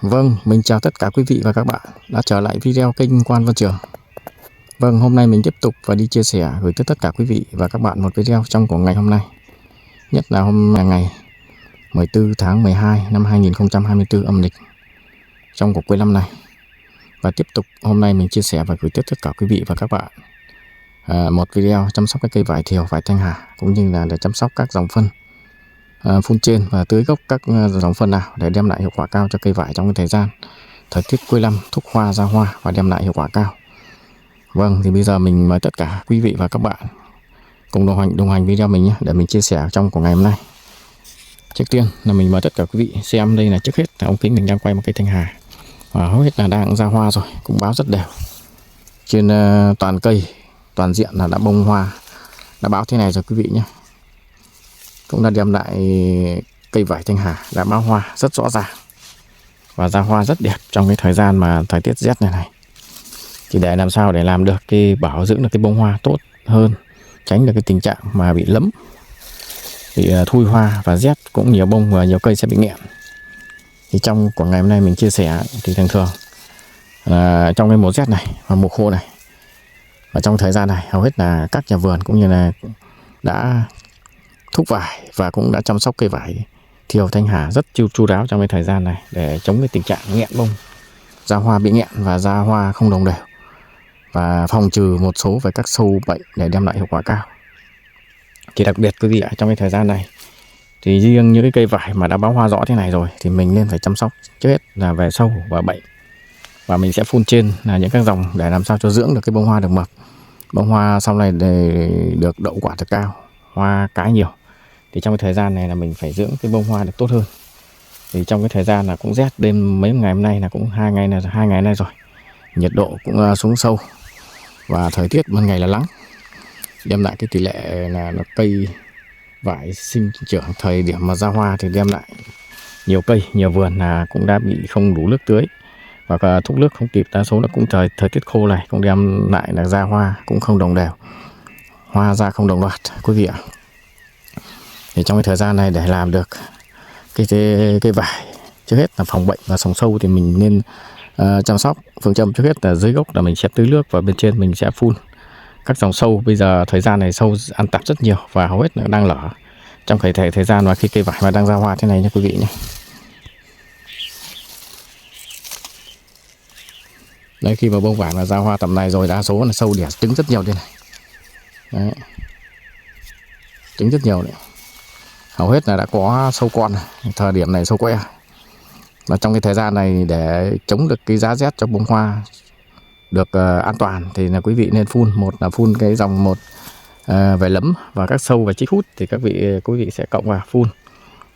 Vâng, mình chào tất cả quý vị và các bạn đã trở lại video kênh Quan Văn Trường. Vâng, hôm nay mình tiếp tục và đi chia sẻ gửi tới tất cả quý vị và các bạn một video trong của ngày hôm nay. Nhất là hôm là ngày 14 tháng 12 năm 2024 âm lịch trong của cuối năm này. Và tiếp tục hôm nay mình chia sẻ và gửi tới tất cả quý vị và các bạn một video chăm sóc cái cây vải thiều, vải Thanh Hà, cũng như là để chăm sóc các dòng phân phun trên và tưới gốc các dòng phân nào để đem lại hiệu quả cao cho cây vải trong cái thời gian thời tiết cuối năm, thúc hoa ra hoa và đem lại hiệu quả cao. Vâng, thì bây giờ mình mời tất cả quý vị và các bạn cùng đồng hành video mình nhé, để mình chia sẻ trong của ngày hôm nay. Trước tiên là mình mời tất cả quý vị xem, đây là trước hết là ống kính mình đang quay một cây Thanh Hà và hầu hết là đang ra hoa rồi, cũng báo rất đều. Trên toàn cây, toàn diện là đã bông hoa, đã báo thế này rồi quý vị nhé. Cũng đã đem lại cây vải Thanh Hà đã báo hoa rất rõ ràng và ra hoa rất đẹp trong cái thời gian mà thời tiết rét này. Thì để làm sao để làm được cái bảo dưỡng được cái bông hoa tốt hơn, tránh được cái tình trạng mà bị lấm, bị thui hoa và rét, cũng nhiều bông và nhiều cây sẽ bị nghẹn. Thì trong của ngày hôm nay mình chia sẻ thì thường thường trong cái mùa rét này và mùa khô này, và trong thời gian này hầu hết là các nhà vườn cũng như là đã thúc vải và cũng đã chăm sóc cây vải thiều Thanh Hà rất chu đáo trong cái thời gian này để chống cái tình trạng nghẹn bông, ra hoa bị nghẹn và ra hoa không đồng đều, và phòng trừ một số về các sâu bệnh để đem lại hiệu quả cao. Thì đặc biệt quý vị ạ, trong cái thời gian này thì riêng những cái cây vải mà đã báo hoa rõ thế này rồi thì mình nên phải chăm sóc trước hết là về sâu và bệnh, và mình sẽ phun trên là những các dòng để làm sao cho dưỡng được cái bông hoa được mập, bông hoa sau này để được đậu quả thật cao, hoa cái nhiều. Thì trong cái thời gian này là mình phải dưỡng cái bông hoa được tốt hơn. Thì trong cái thời gian là cũng rét, đêm mấy ngày hôm nay là cũng hai ngày nay rồi, nhiệt độ cũng xuống sâu và thời tiết ban ngày là nắng, đem lại cái tỷ lệ là nó cây vải sinh trưởng thời điểm mà ra hoa thì đem lại nhiều cây, nhiều vườn là cũng đã bị không đủ nước tưới và thúc nước không kịp, đa số là cũng thời tiết khô này cũng đem lại là ra hoa cũng không đồng đều, hoa ra không đồng loạt quý vị ạ. Thì trong cái thời gian này để làm được cái vải, trước hết là phòng bệnh và phòng sâu thì mình nên chăm sóc phương châm trước hết là dưới gốc là mình sẽ tưới nước, và bên trên mình sẽ phun các dòng sâu. Bây giờ thời gian này sâu ăn tạp rất nhiều và hầu hết đang lở trong thời gian mà khi cây vải mà đang ra hoa thế này nha quý vị nhé. Đấy, khi mà bông vải mà ra hoa tầm này rồi đa số là sâu đẻ trứng rất nhiều đây này. Đấy, trứng rất nhiều đấy, hầu hết là đã có sâu con này. Thời điểm này sâu que, và trong cái thời gian này để chống được cái giá rét cho bông hoa được an toàn thì là quý vị nên phun, một là phun cái dòng một về lấm và các sâu và chích hút, thì quý vị sẽ cộng vào phun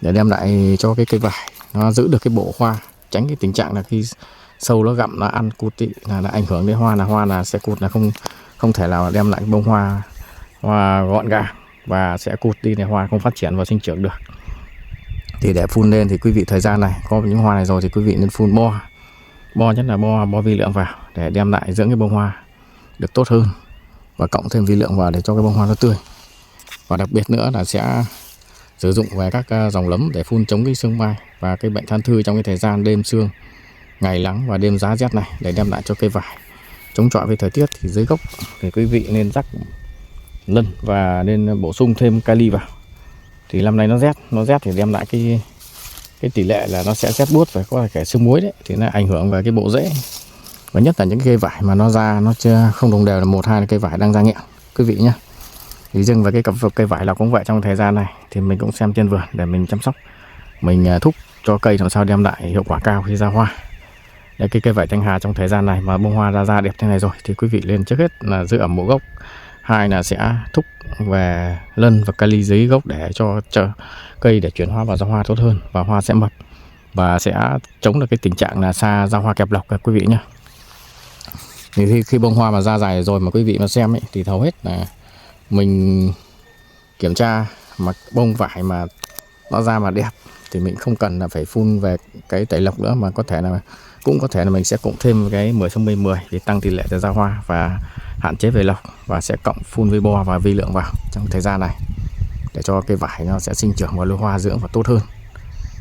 để đem lại cho cái cây vải nó giữ được cái bộ hoa, tránh cái tình trạng là khi sâu nó gặm nó ăn cụt là ảnh hưởng đến hoa là sẽ cụt, là không thể nào đem lại cái bông hoa gọn gàng và sẽ cụt đi, này hoa không phát triển và sinh trưởng được. Thì để phun lên thì quý vị thời gian này có những hoa này rồi thì quý vị nên phun bo nhất là bo vi lượng vào để đem lại dưỡng cái bông hoa được tốt hơn, và cộng thêm vi lượng vào để cho cái bông hoa nó tươi. Và đặc biệt nữa là sẽ sử dụng về các dòng lấm để phun chống cái sương mai và cái bệnh than thư trong cái thời gian đêm sương, ngày nắng và đêm giá rét này để đem lại cho cây vải chống chọi với thời tiết. Thì dưới gốc thì quý vị nên rắc lân và nên bổ sung thêm kali vào. Thì năm nay nó rét thì đem lại cái tỷ lệ là nó sẽ rét buốt và có cả sương muối đấy, thì nó ảnh hưởng về cái bộ rễ, và nhất là những cây vải mà nó ra nó chưa không đồng đều, là một hai là cây vải đang ra nghẹn quý vị nhé. Thì riêng với cái cặp cây vải là cũng vậy, trong thời gian này thì mình cũng xem trên vườn để mình chăm sóc, mình thúc cho cây làm sao đem lại hiệu quả cao khi ra hoa. Để cái cây vải Thanh Hà trong thời gian này mà bông hoa ra đẹp thế này rồi thì quý vị lên trước hết là giữ ẩm bộ gốc, hai là sẽ thúc về lân và kali dưới gốc để cho cây để chuyển hoa và ra hoa tốt hơn, và hoa sẽ mập và sẽ chống được cái tình trạng là ra hoa kẹp lọc các quý vị nhé. Thì khi bông hoa mà ra dài rồi mà quý vị mà xem ấy, thì hầu hết là mình kiểm tra mà bông vải mà nó ra mà đẹp thì mình không cần là phải phun về cái tẩy lọc nữa, mà cũng có thể là mình sẽ cộng thêm cái 10/10 để tăng tỷ lệ cho ra hoa và hạn chế về lọc, và sẽ cộng phun vi bo và vi lượng vào trong thời gian này để cho cây vải nó sẽ sinh trưởng và lôi hoa dưỡng và tốt hơn.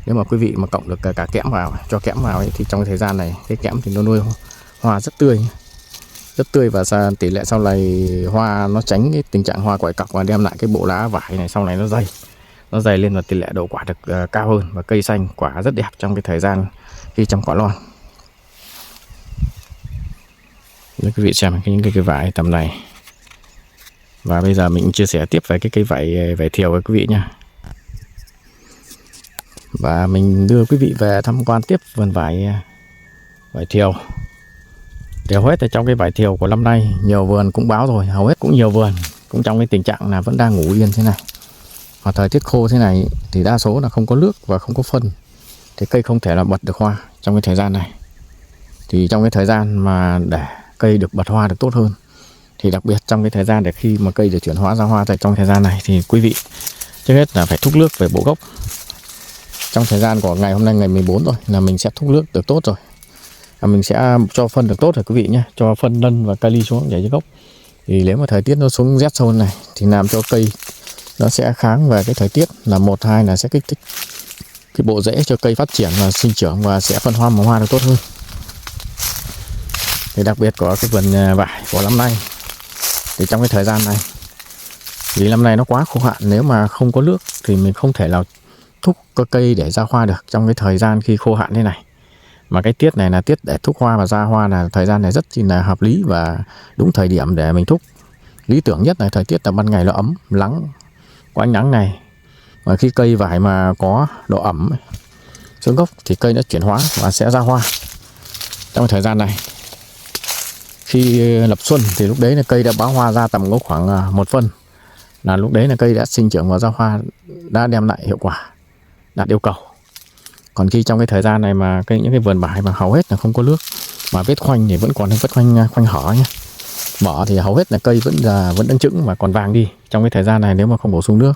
Nếu mà quý vị mà cộng được cả kẽm vào, cho kẽm vào ấy, thì trong cái thời gian này cái kẽm thì nó nuôi hoa rất tươi và tỷ lệ sau này hoa nó tránh cái tình trạng hoa quải cọc và đem lại cái bộ lá vải này sau này nó dày lên và tỷ lệ đậu quả được cao hơn và cây xanh quả rất đẹp trong cái thời gian khi trồng quả lon. Để quý vị xem những cái cây vải tầm này. Và bây giờ mình chia sẻ tiếp về cái cây vải thiều với quý vị nha. Và mình đưa quý vị về tham quan tiếp vườn vải thiều. Thì hầu hết ở trong cái vải thiều của năm nay nhiều vườn cũng báo rồi, hầu hết cũng nhiều vườn cũng trong cái tình trạng là vẫn đang ngủ yên thế này. Và thời tiết khô thế này thì đa số là không có nước và không có phân, thì cây không thể là bật được hoa trong cái thời gian này. Thì trong cái thời gian mà để cây được bật hoa được tốt hơn, thì đặc biệt trong cái thời gian để khi mà cây được chuyển hóa ra hoa tại trong thời gian này, thì quý vị trước hết là phải thúc nước về bộ gốc. Trong thời gian của ngày hôm nay ngày 14 rồi là mình sẽ thúc nước được tốt rồi. Mình sẽ cho phân được tốt rồi quý vị nhé, cho phân nân và kali xuống để dưới gốc. Thì nếu mà thời tiết nó xuống rét sâu này thì làm cho cây nó sẽ kháng về cái thời tiết, là 1-2 là sẽ kích thích cái bộ rễ cho cây phát triển và sinh trưởng và sẽ phân hoa màu hoa được tốt hơn. Thì đặc biệt của cái vườn vải của năm nay thì trong cái thời gian này, vì năm nay nó quá khô hạn, nếu mà không có nước thì mình không thể nào thúc cây để ra hoa được trong cái thời gian khi khô hạn thế này. Mà cái tiết này là tiết để thúc hoa và ra hoa, là thời gian này rất là hợp lý và đúng thời điểm để mình thúc. Lý tưởng nhất là thời tiết là ban ngày nó ấm, nắng, có ánh nắng này. Và khi cây vải mà có độ ẩm xuống gốc thì cây nó chuyển hóa và sẽ ra hoa. Trong thời gian này khi lập xuân thì lúc đấy là cây đã báo hoa ra tầm có khoảng 1 phân, là lúc đấy là cây đã sinh trưởng và ra hoa, đã đem lại hiệu quả đạt yêu cầu. Còn khi trong cái thời gian này mà những cái vườn vải mà hầu hết là không có nước, mà vết khoanh thì vẫn còn vết khoanh hở nhé, mở thì hầu hết là cây vẫn đang chững mà còn vàng đi. Trong cái thời gian này nếu mà không bổ sung nước,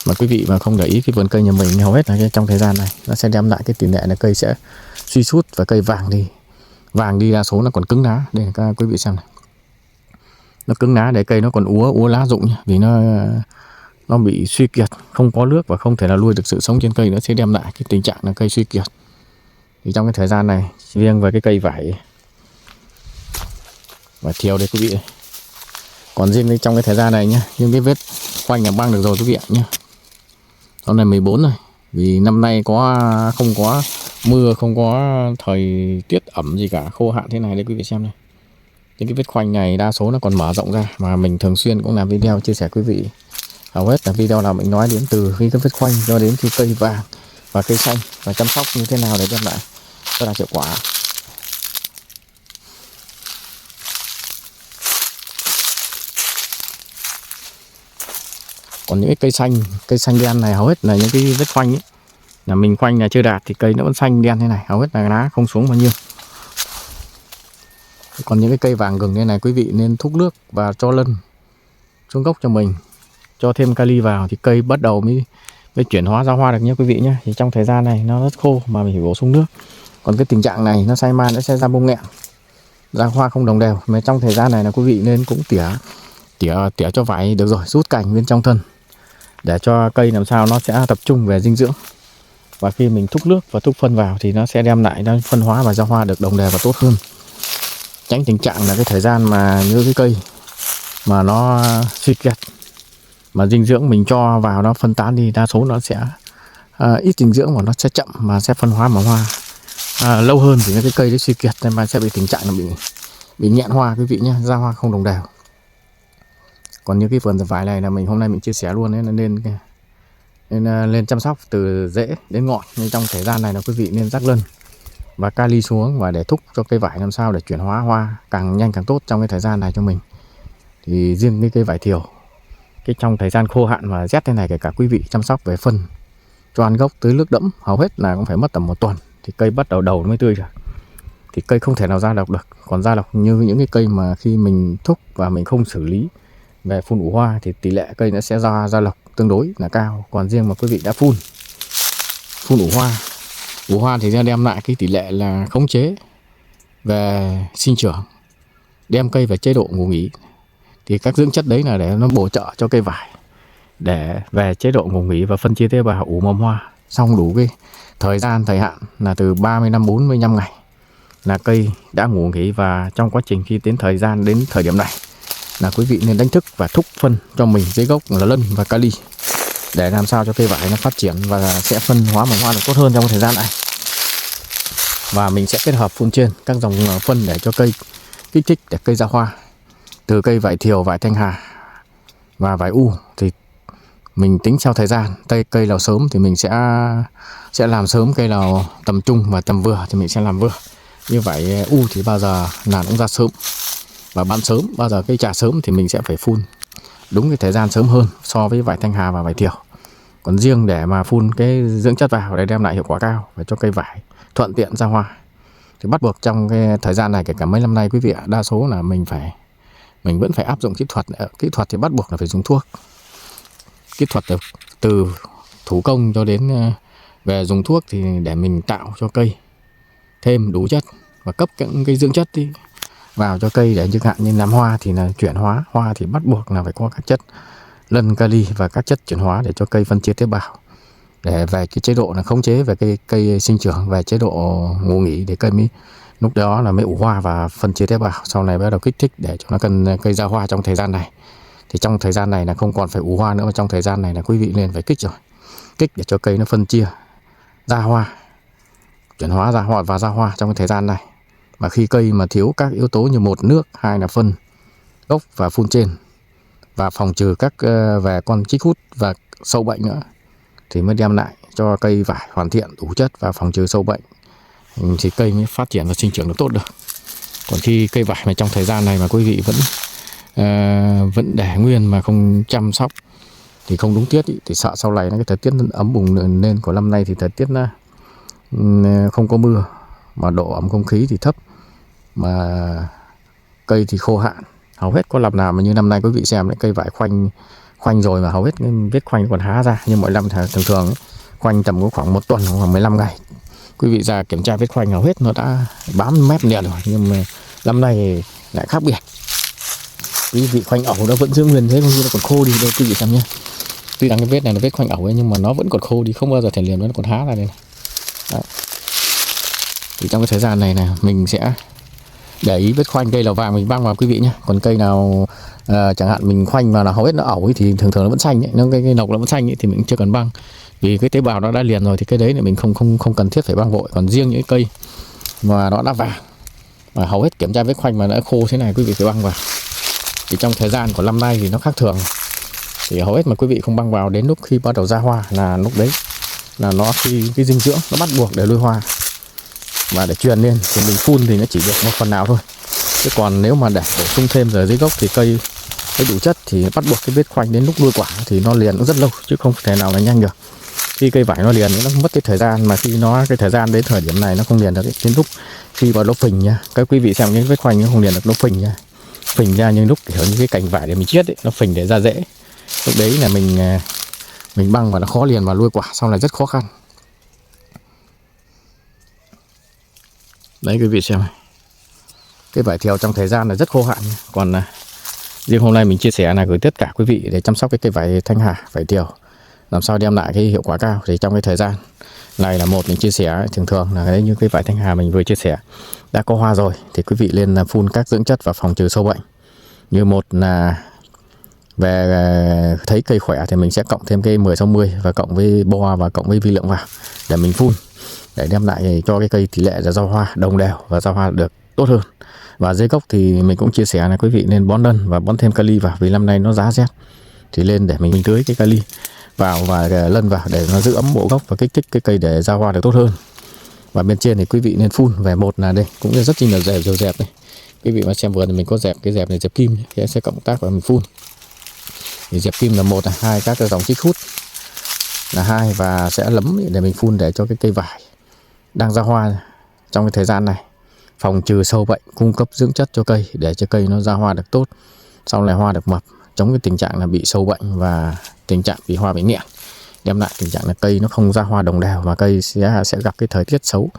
mà quý vị mà không để ý cái vườn cây nhà mình, hầu hết là trong thời gian này nó sẽ đem lại cái tỷ lệ là cây sẽ suy sút và cây vàng đi. Vàng đi đa số nó còn cứng lá. Đây là các quý vị xem này, nó cứng lá để cây nó còn úa lá rụng nhé, vì nó bị suy kiệt, không có nước và không thể nào nuôi được sự sống trên cây, nó sẽ đem lại cái tình trạng là cây suy kiệt. Thì trong cái thời gian này riêng về cái cây vải thiều đây quý vị. Còn riêng trong cái thời gian này nhá, những cái vết khoanh là băng được rồi quý vị ạ nhé. Hôm nay 14 rồi, vì năm nay không có mưa, không có thời tiết ẩm gì cả, khô hạn thế này đây quý vị xem này. Những cái vết khoanh này đa số nó còn mở rộng ra, mà mình thường xuyên cũng làm video chia sẻ quý vị. Hầu hết là video nào mình nói đến từ khi cái vết khoanh cho đến khi cây vàng và cây xanh, và chăm sóc như thế nào để đem lại rất là hiệu quả. Còn những cái cây xanh đen này hầu hết là những cái vết khoanh ấy, là mình khoanh là chưa đạt thì cây nó vẫn xanh đen thế này, hầu hết là lá không xuống bao nhiêu. Còn những cái cây vàng gừng như này quý vị nên thúc nước và cho lân xuống gốc cho mình, cho thêm kali vào thì cây bắt đầu mới chuyển hóa ra hoa được nhé quý vị nhé. Thì trong thời gian này nó rất khô mà mình phải bổ sung nước. Còn cái tình trạng này nó say man, nó sẽ ra bông nghẹn, ra hoa không đồng đều. Mà trong thời gian này là quý vị nên cũng tỉa cho vải được rồi, rút cành bên trong thân để cho cây làm sao nó sẽ tập trung về dinh dưỡng. Và khi mình thúc nước và thúc phân vào thì nó sẽ đem lại nó phân hóa và ra hoa được đồng đều và tốt hơn. Tránh tình trạng là cái thời gian mà như cái cây mà nó suy kiệt, mà dinh dưỡng mình cho vào nó phân tán đi, đa số nó sẽ ít dinh dưỡng và nó sẽ chậm mà sẽ phân hóa mà hoa lâu hơn, thì cái cây đấy suy kiệt nên mà sẽ bị tình trạng là bị nghẹn hoa quý vị nhé, ra hoa không đồng đều. Còn như cái vườn vải này là hôm nay mình chia sẻ luôn đấy, nên lên chăm sóc từ rễ đến ngọn. Nhưng trong thời gian này là quý vị nên rắc lân và kali xuống và để thúc cho cây vải làm sao để chuyển hóa hoa càng nhanh càng tốt trong cái thời gian này cho mình. Thì riêng cái cây vải thiều, trong thời gian khô hạn và rét thế này, kể cả quý vị chăm sóc về phân, cho ăn gốc, tưới nước đẫm, hầu hết là cũng phải mất tầm 1 tuần thì cây bắt đầu nó mới tươi được. Thì cây không thể nào ra độc được. Còn ra độc như những cái cây mà khi mình thúc và mình không xử lý về phun ủ hoa thì tỷ lệ cây nó sẽ ra lộc tương đối là cao. Còn riêng mà quý vị đã phun ủ hoa thì sẽ đem lại cái tỷ lệ là khống chế về sinh trưởng, đem cây về chế độ ngủ nghỉ. Thì các dưỡng chất đấy là để nó bổ trợ cho cây vải để về chế độ ngủ nghỉ và phân chia tế bào ủ mầm hoa. xong đủ cái thời hạn là từ 30 năm 45 ngày là cây đã ngủ nghỉ. Và trong quá trình khi đến thời điểm này là quý vị nên đánh thức và thúc phân cho mình dưới gốc là lân và kali để làm sao cho cây vải nó phát triển và sẽ phân hóa mầm hoa được tốt hơn trong thời gian này. Và mình sẽ kết hợp phun trên các dòng phân để cho cây kích thích để cây ra hoa. Từ cây vải thiều, vải thanh hà và vải u thì mình tính theo thời gian. Cây nào sớm thì mình sẽ làm sớm, cây nào tầm trung và tầm vừa thì mình sẽ làm vừa. Như vải u thì bao giờ là cũng ra sớm và bán sớm, bao giờ cây trà sớm thì mình sẽ phải phun đúng cái thời gian sớm hơn so với vải thanh hà và vải thiều. Còn riêng để mà phun cái dưỡng chất vào để đem lại hiệu quả cao và cho cây vải thuận tiện ra hoa thì bắt buộc trong cái thời gian này, kể cả mấy năm nay quý vị ạ, đa số là mình vẫn phải áp dụng kỹ thuật. Kỹ thuật thì bắt buộc là phải dùng thuốc. Kỹ thuật từ thủ công cho đến về dùng thuốc thì để mình tạo cho cây thêm đủ chất và cấp những cái dưỡng chất đi vào cho cây, để chẳng hạn như làm hoa thì là chuyển hóa. Hoa thì bắt buộc là phải có các chất lân, kali và các chất chuyển hóa để cho cây phân chia tế bào, để về cái chế độ là khống chế về cây sinh trưởng, về chế độ ngủ nghỉ để cây lúc đó là mới ủ hoa và phân chia tế bào. Sau này bắt đầu kích thích để cho nó cần cây ra hoa. Trong thời gian này thì trong thời gian này là không còn phải ủ hoa nữa, mà trong thời gian này là quý vị nên phải kích rồi, kích để cho cây nó phân chia ra hoa, chuyển hóa ra hoa và ra hoa trong cái thời gian này. Mà khi cây mà thiếu các yếu tố như một nước, hai là phân gốc và phun trên và phòng trừ các về con chích hút và sâu bệnh nữa thì mới đem lại cho cây vải hoàn thiện đủ chất và phòng trừ sâu bệnh thì cây mới phát triển và sinh trưởng được tốt được. Còn khi cây vải mà trong thời gian này mà quý vị vẫn để nguyên mà không chăm sóc thì không đúng tiết thì sợ sau này cái thời tiết ấm bùng lên của năm nay thì thời tiết nó không có mưa mà độ ẩm không khí thì thấp mà cây thì khô hạn. Hầu hết có năm nào mà như năm nay quý vị xem đấy, cây vải khoanh rồi mà hầu hết cái vết khoanh còn há ra. Nhưng mọi năm thường khoanh tầm có khoảng 1 tuần hoặc 15 ngày quý vị ra kiểm tra vết khoanh hầu hết nó đã bám mép liền rồi. Nhưng mà năm nay lại khác biệt, quý vị khoanh ẩu nó vẫn giữ nguyên thế, không như nó còn khô đi. Đây quý vị xem nhé, tuy rằng cái vết này là vết khoanh ẩu ấy nhưng mà nó vẫn còn khô đi, không bao giờ thể liền, nó còn há ra đây này. Đấy. Thì trong cái thời gian này mình sẽ để ý vết khoanh cây lầu vàng mình băng vào quý vị nhé. Còn cây nào chẳng hạn mình khoanh vào là hầu hết nó ẩu ấy, thì thường nó vẫn xanh ấy. Nếu cái nọc nó vẫn xanh ấy, thì mình chưa cần băng, vì cái tế bào nó đã liền rồi thì cái đấy là mình không cần thiết phải băng vội. Còn riêng những cây mà nó đã vàng mà hầu hết kiểm tra vết khoanh mà đã khô thế này quý vị phải băng vào. Thì trong thời gian của năm nay thì nó khác thường, thì hầu hết mà quý vị không băng vào đến lúc khi bắt đầu ra hoa là lúc đấy là nó khi cái dinh dưỡng nó bắt buộc để nuôi hoa và để truyền lên thì mình phun thì nó chỉ được một phần nào thôi. Chứ còn nếu mà để bổ sung thêm ở dưới gốc thì cây đủ chất thì bắt buộc cái vết khoanh đến lúc nuôi quả thì nó liền nó rất lâu chứ không thể nào là nhanh được. Khi cây vải nó liền nó mất cái thời gian, mà khi nó cái thời gian đến thời điểm này nó không liền được đến lúc khi vào nó phình nha. Các quý vị xem cái vết khoanh nó không liền được, nó phình nha, phình ra những lúc kiểu như cái cành vải để mình chiết ấy, nó phình để ra rễ. Lúc đấy là mình băng và nó khó liền và nuôi quả sau này rất khó khăn. Đấy quý vị xem, cái vải thiều trong thời gian là rất khô hạn. Còn riêng hôm nay mình chia sẻ là gửi tất cả quý vị để chăm sóc cái cây vải thanh hà, vải thiều làm sao đem lại cái hiệu quả cao. Thì trong cái thời gian này là một mình chia sẻ thường là đấy, như cái vải thanh hà mình vừa chia sẻ đã có hoa rồi thì quý vị lên phun các dưỡng chất và phòng trừ sâu bệnh. Như một là về thấy cây khỏe thì mình sẽ cộng thêm cái 10-60 và cộng với bo và cộng với vi lượng vào để mình phun, để đem lại cho cái cây tỷ lệ ra hoa đồng đều và ra hoa được tốt hơn. Và dưới gốc thì mình cũng chia sẻ là quý vị nên bón lân và bón thêm kali vào, vì năm nay nó giá rét thì lên để mình tưới cái kali vào và lân vào để nó giữ ấm bộ gốc và kích thích cái cây để ra hoa được tốt hơn. Và bên trên thì quý vị nên phun về một là đây cũng rất chi là dẹp đây. Quý vị mà xem vườn thì mình có dẹp, cái dẹp này dẹp kim thì sẽ cộng tác và mình phun. Thì dẹp kim là 1 là 2 các cái dòng chích hút là 2 và sẽ lấm để mình phun để cho cái cây vải đang ra hoa trong cái thời gian này phòng trừ sâu bệnh, cung cấp dưỡng chất cho cây để cho cây nó ra hoa được tốt, sau này hoa được mập, chống cái tình trạng là bị sâu bệnh và tình trạng bị hoa bị nghẹn, đem lại tình trạng là cây nó không ra hoa đồng đều và cây sẽ gặp cái thời tiết xấu,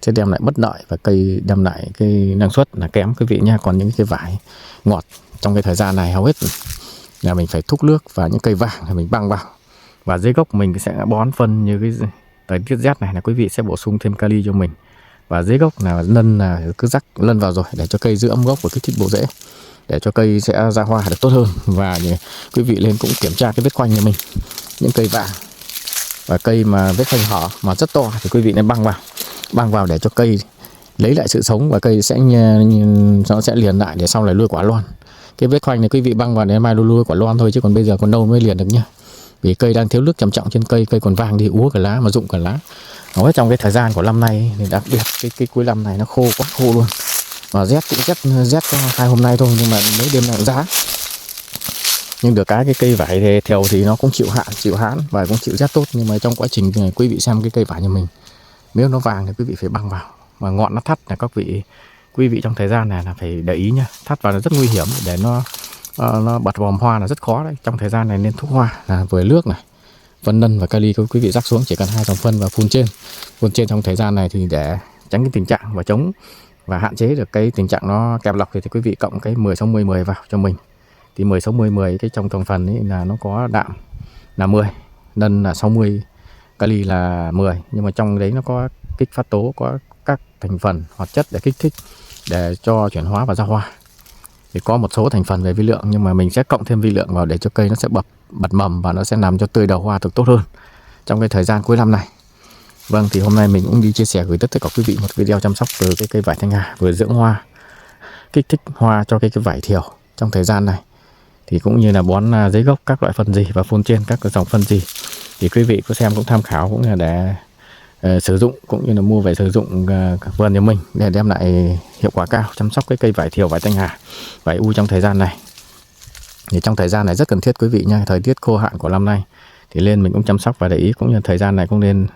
sẽ đem lại bất lợi và cây đem lại cái năng suất là kém quý vị nha. Còn những cái vải ngọt trong cái thời gian này hầu hết là mình phải thúc nước và những cây vàng thì mình băng vào, và dưới gốc mình sẽ bón phân như thời tiết rét này là quý vị sẽ bổ sung thêm kali cho mình. Và dưới gốc là lân là cứ rắc lân vào rồi để cho cây giữ ấm gốc và kích thích bộ rễ, để cho cây sẽ ra hoa được tốt hơn. Và quý vị lên cũng kiểm tra cái vết khoanh nhà mình, những cây vàng và cây mà vết khoanh hở mà rất to thì quý vị nên băng vào để cho cây lấy lại sự sống và cây nó sẽ liền lại để sau này nuôi quả loan. Cái vết khoanh này quý vị băng vào để mai nuôi quả loan thôi, chứ còn bây giờ còn đâu mới liền được nhá. Vì cây đang thiếu nước trầm trọng trên cây, cây còn vàng đi úa cả lá mà rụng cả lá. Nói trong cái thời gian của năm nay thì đặc biệt cái cuối năm này nó khô quá khô luôn. Và rét cũng rét có 2 hôm nay thôi, nhưng mà mấy đêm nào giá. Nhưng được cái cây vải theo thì nó cũng chịu hạn, chịu hãn và cũng chịu rét tốt. Nhưng mà trong quá trình quý vị xem cái cây vải nhà mình, nếu nó vàng thì quý vị phải băng vào. Mà ngọn nó thắt là quý vị trong thời gian này là phải để ý nha. Thắt vào là rất nguy hiểm, để nó bật vòm hoa là rất khó đấy. Trong thời gian này nên thuốc hoa là với nước này, phân nân và kali quý vị rắc xuống, chỉ cần 2 dòng phân và phun trên trong thời gian này thì để tránh cái tình trạng và chống và hạn chế được cái tình trạng nó kẹp lọc thì quý vị cộng cái 10-60-10 vào cho mình. Thì 10-60-10 cái trong thành phần ấy là nó có đạm là 10, nân là 60, kali là 10, nhưng mà trong đấy nó có kích phát tố, có các thành phần hoạt chất để kích thích để cho chuyển hóa và ra hoa. Thì có một số thành phần về vi lượng, nhưng mà mình sẽ cộng thêm vi lượng vào để cho cây nó sẽ bật mầm và nó sẽ làm cho tươi đầu hoa được tốt hơn trong cái thời gian cuối năm này. Vâng, thì hôm nay mình cũng đi chia sẻ gửi tất cả quý vị một video chăm sóc từ cái cây vải Thanh Hà, vừa dưỡng hoa, kích thích hoa cho cái vải thiều trong thời gian này. Thì cũng như là bón giấy gốc các loại phân gì và phun trên các cái dòng phân gì thì quý vị có xem cũng tham khảo, cũng là để sử dụng cũng như là mua về sử dụng vườn nhà mình để đem lại hiệu quả cao chăm sóc cái cây vải thiều, vải Thanh Hà, vải u trong thời gian này. Thì trong thời gian này rất cần thiết quý vị nha, thời tiết khô hạn của năm nay thì lên mình cũng chăm sóc và để ý, cũng như thời gian này cũng nên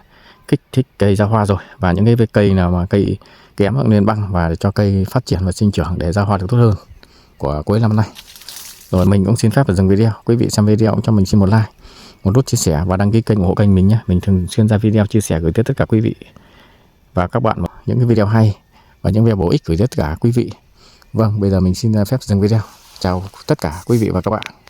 kích thích cây ra hoa rồi. Và những cái cây nào mà cây kém cũng nên băng và để cho cây phát triển và sinh trưởng để ra hoa được tốt hơn của cuối năm nay. Rồi mình cũng xin phép được dừng video. Quý vị xem video cũng cho mình xin một like, một nút chia sẻ và đăng ký kênh ủng hộ kênh mình nhé. Mình thường xuyên ra video chia sẻ gửi tới tất cả quý vị và các bạn những cái video hay và những video bổ ích gửi tới tất cả quý vị. Vâng, bây giờ mình xin phép dừng video. Chào tất cả quý vị và các bạn.